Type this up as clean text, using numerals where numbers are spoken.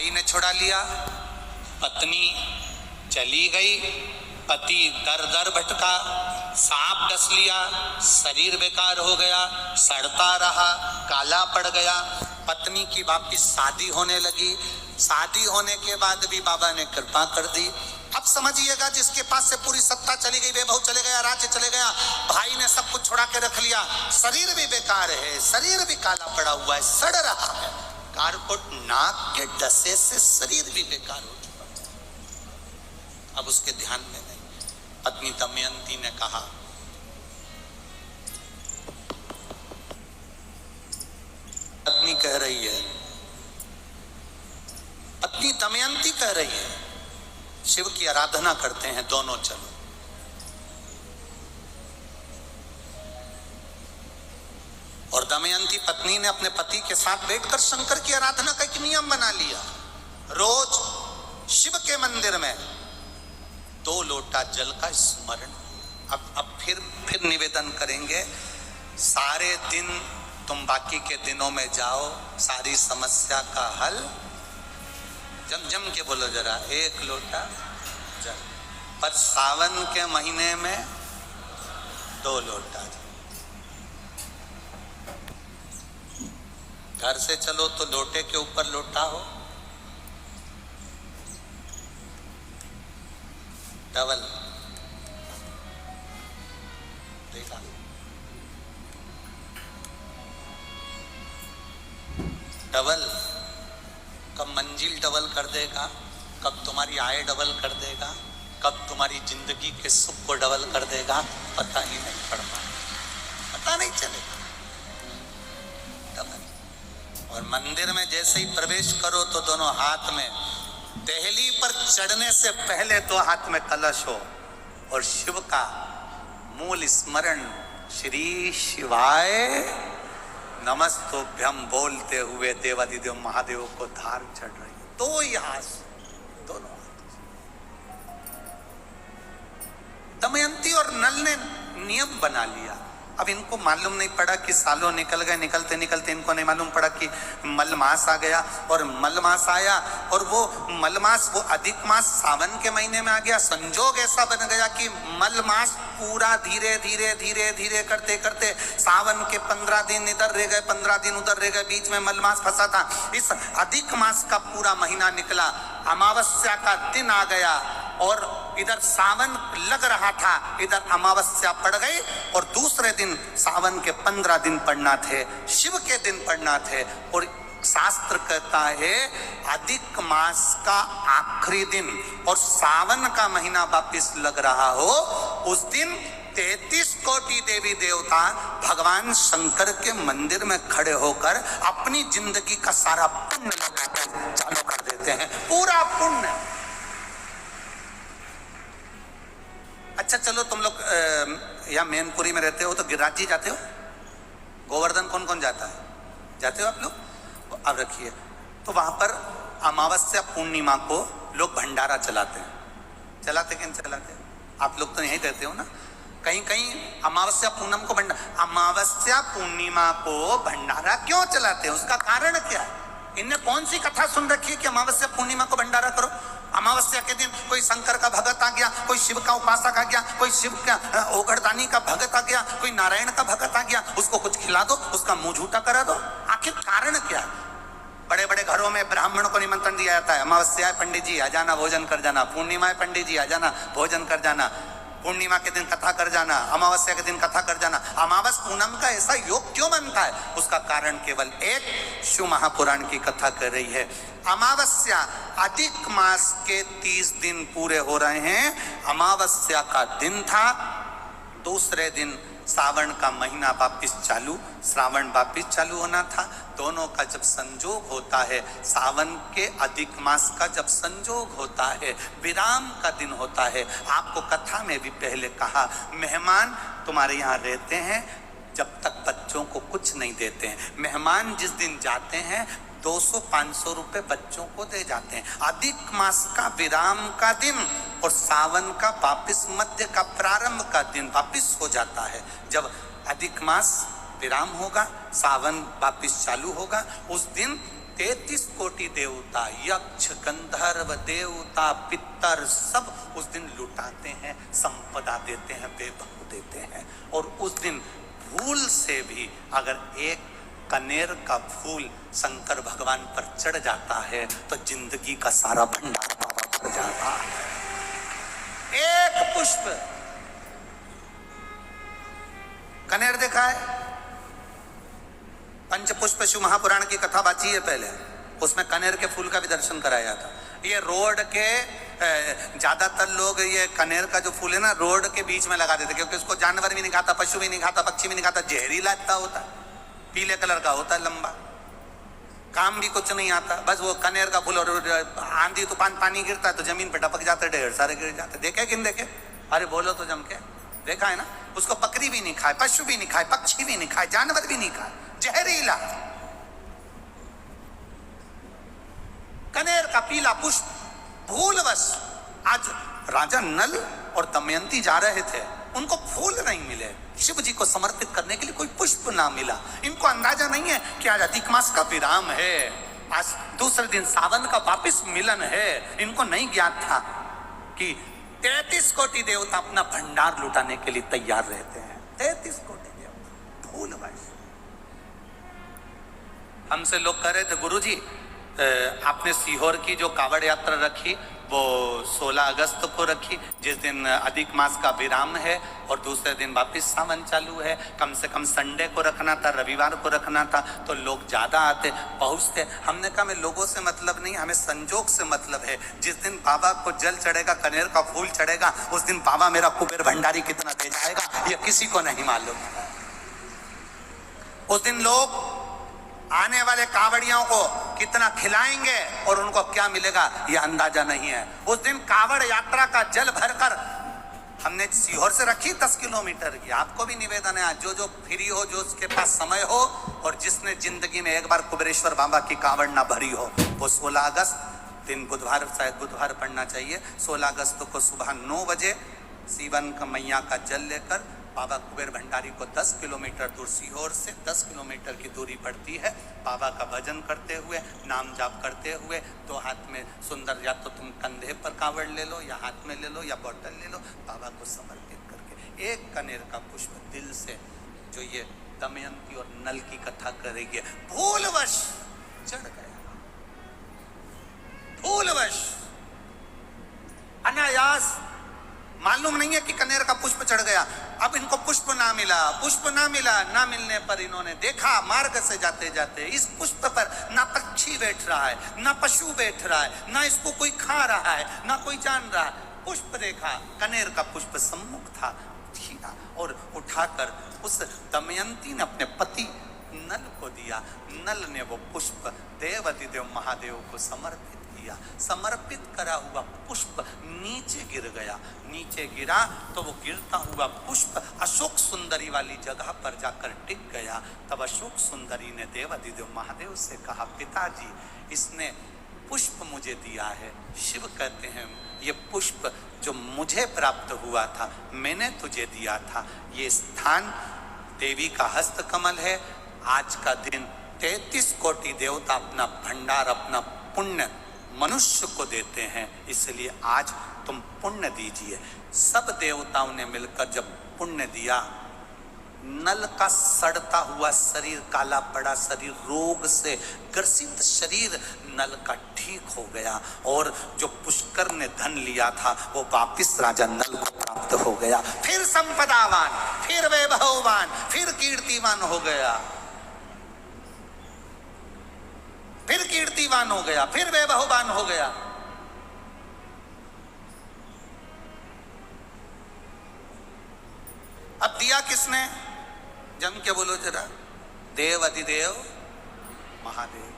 भाई ने छुड़ा लिया, पत्नी चली गई, पति दर दर भटका, सांप डस लिया, शरीर बेकार हो गया, सड़ता रहा, काला पड़ गया। पत्नी की वापिस शादी होने लगी। शादी होने के बाद भी बाबा ने कृपा कर दी। अब समझिएगा, जिसके पास से पूरी सत्ता चली गई, वैभव चले गया, राज्य चले गया, भाई ने सब कुछ छुड़ा के रख लिया, शरीर भी बेकार है, शरीर भी काला पड़ा हुआ है, सड़ रहा है, कारकोट नाक के डसे से शरीर भी बेकार हो चुका। अब उसके ध्यान में नहीं। पत्नी दमयंती ने कहा, पत्नी कह रही है, पत्नी दमयंती कह रही है, शिव की आराधना करते हैं दोनों, चलो। और दमयंती पत्नी ने अपने पति के साथ बैठकर शंकर की आराधना का एक नियम बना लिया। रोज शिव के मंदिर में 2 लोटा जल का स्मरण। अब फिर निवेदन करेंगे, सारे दिन तुम बाकी के दिनों में जाओ, सारी समस्या का हल। जम के बोलो जरा, 1 लोटा जल, पर सावन के महीने में 2 लोटा जल। घर से चलो तो लोटे के ऊपर लोटा हो, डबल। देखा, डबल। कब मंजिल डबल कर देगा, कब तुम्हारी आय डबल कर देगा, कब तुम्हारी जिंदगी के सुख को डबल कर देगा, पता ही नहीं पड़ पाएगा, पता नहीं चलेगा। डबल। और मंदिर में जैसे ही प्रवेश करो तो दोनों हाथ में, देहली पर चढ़ने से पहले 2 हाथ में कलश हो और शिव का मूल स्मरण, श्री शिवाय नमस्तोभ्यम बोलते हुए देवादिदेव महादेव को धार चढ़ रही है। 2 ही हाथ, दोनों हाथ। दमयंती और नल ने नियम बना लिया। अब इनको मालूम नहीं पड़ा कि सालों निकल गए, निकलते निकलते इनको नहीं मालूम पड़ा कि मलमास आ गया। और मलमास आया और वो मलमास, वो अधिक मास सावन के महीने में आ गया। संजोग ऐसा बन गया कि मलमास पूरा धीरे धीरे धीरे धीरे करते करते सावन के 15 दिन इधर रह गए, 15 दिन उधर रह गए, बीच में मलमास फंसा था। इस अधिक मास का पूरा महीना निकला, अमावस्या का दिन आ गया और इधर सावन लग रहा था, इधर अमावस्या पड़ गई और दूसरे दिन सावन के 15 दिन पड़ना थे, शिव के दिन पड़ना थे। और शास्त्र कहता है अधिक मास का आखिरी दिन और सावन का महीना वापिस लग रहा हो, उस दिन 33 कोटि देवी देवता भगवान शंकर के मंदिर में खड़े होकर अपनी जिंदगी का सारा पुण्य लगाकर चालू कर देते हैं, पूरा पुण्य। अच्छा चलो, तुम लोग यहाँ मैनपुरी में रहते हो तो गिरिराज जी जाते हो? गोवर्धन कौन कौन जाता है? जाते हो आप लोग? अब रखिए, तो वहां पर अमावस्या पूर्णिमा को लोग भंडारा चलाते हैं। चलाते कि नहीं चलाते? आप लोग तो यहीं रहते हो ना। कहीं कहीं अमावस्या पूनम को अमावस्या पूर्णिमा को भंडारा क्यों चलाते हैं? उसका कारण क्या है? इनने कौन सी कथा सुन रखी है कि अमावस्या पूर्णिमा को भंडारा करो? अमावस्या के दिन कोई शंकर का भगत आ गया, कोई शिव का उपासक आ गया, कोई शिव का ओघड़दानी का भगत आ गया, कोई नारायण का भगत आ गया, उसको कुछ खिला दो, उसका मुंह झूठा करा दो। आखिर कारण क्या है? बड़े बड़े घरों में ब्राह्मणों को निमंत्रण दिया जाता है, अमावस्या है पंडित जी आ जाना, भोजन कर जाना, पूर्णिमा है पंडित जी आ जाना, भोजन कर जाना, पूर्णिमा के दिन कथा कर जाना, अमावस्या के दिन कथा कर जाना। अमावस पूनम का ऐसा योग क्यों बनता है? उसका कारण केवल एक, शिव महापुराण की कथा कर रही है। अमावस्या अधिक मास के 30 दिन पूरे हो रहे हैं। अमावस्या का दिन था, दूसरे दिन सावन का महीना वापिस चालू, श्रावण वापिस चालू होना था। दोनों का जब संजोग होता है, सावन के अधिक मास का जब संजोग होता है, विराम का दिन होता है। आपको कथा में भी पहले कहा, मेहमान तुम्हारे यहाँ रहते हैं जब तक बच्चों को कुछ नहीं देते हैं। मेहमान जिस दिन जाते हैं 200-500 रुपए बच्चों को दे जाते हैं। अधिक मास का विराम का दिन और सावन का वापिस मध्य का प्रारंभ का दिन वापिस हो जाता है। जब अधिक मास विराम होगा, सावन वापिस चालू होगा, उस दिन 33 कोटि देवता, यक्ष, गंधर्व, देवता, पितर सब उस दिन लुटाते हैं, संपदा देते हैं, वैभव देते हैं। और उस दिन भूल से भी अगर एक कनेर का फूल शंकर भगवान पर चढ़ जाता है तो जिंदगी का सारा भंडार बाबा भर जाता है। एक पुष्प, कनेर देखा है? पंचपुष्प शिव महापुराण की कथा बाची है पहले, उसमें कनेर के फूल का भी दर्शन कराया था। ये रोड के ज्यादातर लोग ये कनेर का जो फूल है ना रोड के बीच में लगा देते, क्योंकि उसको जानवर भी नहीं खाता, पशु भी नहीं खाता, पक्षी भी नहीं खाता, जहरीला इतना होता, पीले कलर का होता है, लंबा, काम भी कुछ नहीं आता। बस वो कनेर का फूल, और आंधी तूफान पानी गिरता है तो जमीन पे टपक जाते, ढेर सारे गिर जाते। देखे कि नहीं देखे? अरे बोलो तो जम के, देखा है ना? उसको बकरी भी नहीं खाए, पशु भी नहीं खाए, पक्षी भी नहीं खाए, जानवर भी नहीं खाए, जहरीला कनेर का पीला पुष्प। भूलवश आज राजा नल और दमयंती जा रहे थे, उनको फूल नहीं मिले, शिव जी को समर्पित करने के लिए कोई पुष्प ना मिला। इनको अंदाजा नहीं है कि आज अधिक मास का विराम है, आज दूसरे दिन सावन का वापिस मिलन है। इनको नहीं ज्ञात था कि 33 कोटि देवता अपना भंडार लुटाने के लिए तैयार रहते हैं। 33 कोटि देवता भूलवश। हमसे लोग कह रहे थे, गुरुजी आपने सीहोर की जो कावड़ यात्रा रखी वो 16 अगस्त को रखी, जिस दिन अधिक मास का विराम है और दूसरे दिन वापिस सावन चालू है। कम से कम संडे को रखना था, रविवार को रखना था, तो लोग ज्यादा आते पहुंचते। हमने कहा हमें लोगों से मतलब नहीं, हमें संजोग से मतलब है। जिस दिन बाबा को जल चढ़ेगा, कनेर का फूल चढ़ेगा, उस दिन बाबा मेरा कुबेर भंडारी कितना दे जाएगा ये किसी को नहीं मालूम। उस दिन लोग आने वाले कावड़ियों को कितना खिलाएंगे और उनको क्या मिलेगा ये अंदाजा नहीं है। उस दिन कावड़ यात्रा का जल भरकर हमने सीहोर से रखी 10 किलोमीटर की। आपको भी निवेदन है, जो फ्री हो, जो उसके पास समय हो और जिसने जिंदगी में एक बार कुबेरेश्वर बाबा की कावड़ ना भरी हो, वो 16 अगस्त दिन बुधवार, शायद बुधवार पड़ना चाहिए, 16 अगस्त को सुबह 9 बजे सीवन का मैया का जल लेकर बाबा कुबेर भंडारी को 10 किलोमीटर दूर, सीहोर से 10 किलोमीटर की दूरी पड़ती है, बाबा का भजन करते हुए, नाम जाप करते हुए, 2 हाथ में सुंदर, या तो तुम कंधे पर कावड़ ले लो या हाथ में ले लो या बोतल ले लो, बाबा को समर्पित करके एक कनेर का पुष्प दिल से, जो ये दमयंती और नल की कथा करेगी, भूलवश चढ़ गया, भूलवश, अनायास, मालूम नहीं है कि कनेर का पुष्प चढ़ गया। अब इनको पुष्प ना मिला, पुष्प ना मिला, ना मिलने पर इन्होंने देखा मार्ग से जाते जाते इस पुष्प पर ना पक्षी बैठ रहा है, ना पशु बैठ रहा है, ना इसको कोई खा रहा है, ना कोई जान रहा है। पुष्प देखा, कनेर का पुष्प सम्मुख था, छीना और उठाकर उस दमयंती ने अपने पति नल को दिया। नल ने वो पुष्प देवाधिदेव महादेव को समर्पित किया। समर्पित करा हुआ पुष्प नीचे गिर गया, नीचे गिरा तो वो गिरता हुआ पुष्प अशोक सुंदरी वाली जगह पर जाकर टिक गया। तब अशोक सुंदरी ने देवाधिदेव महादेव से कहा, पिताजी इसने पुष्प मुझे दिया है। शिव कहते हैं ये पुष्प जो मुझे प्राप्त हुआ था मैंने तुझे दिया था। ये स्थान देवी का हस्त कमल है। आज का दिन 33 कोटि देवता अपना भंडार, अपना पुण्य मनुष्य को देते हैं, इसलिए आज तुम पुण्य दीजिए। सब देवताओं ने मिलकर जब पुण्य दिया, नल का सड़ता हुआ शरीर, काला पड़ा शरीर, रोग से ग्रसित शरीर नल का ठीक हो गया और जो पुष्कर ने धन लिया था वो वापिस राजा नल को प्राप्त हो गया। फिर संपदावान, फिर वैभववान, फिर कीर्तिवान हो गया, फिर कीर्तिवान हो गया, फिर वैभववान हो गया। अब दिया किसने? जम के बोलो जरा, देव अधिदेव महादेव।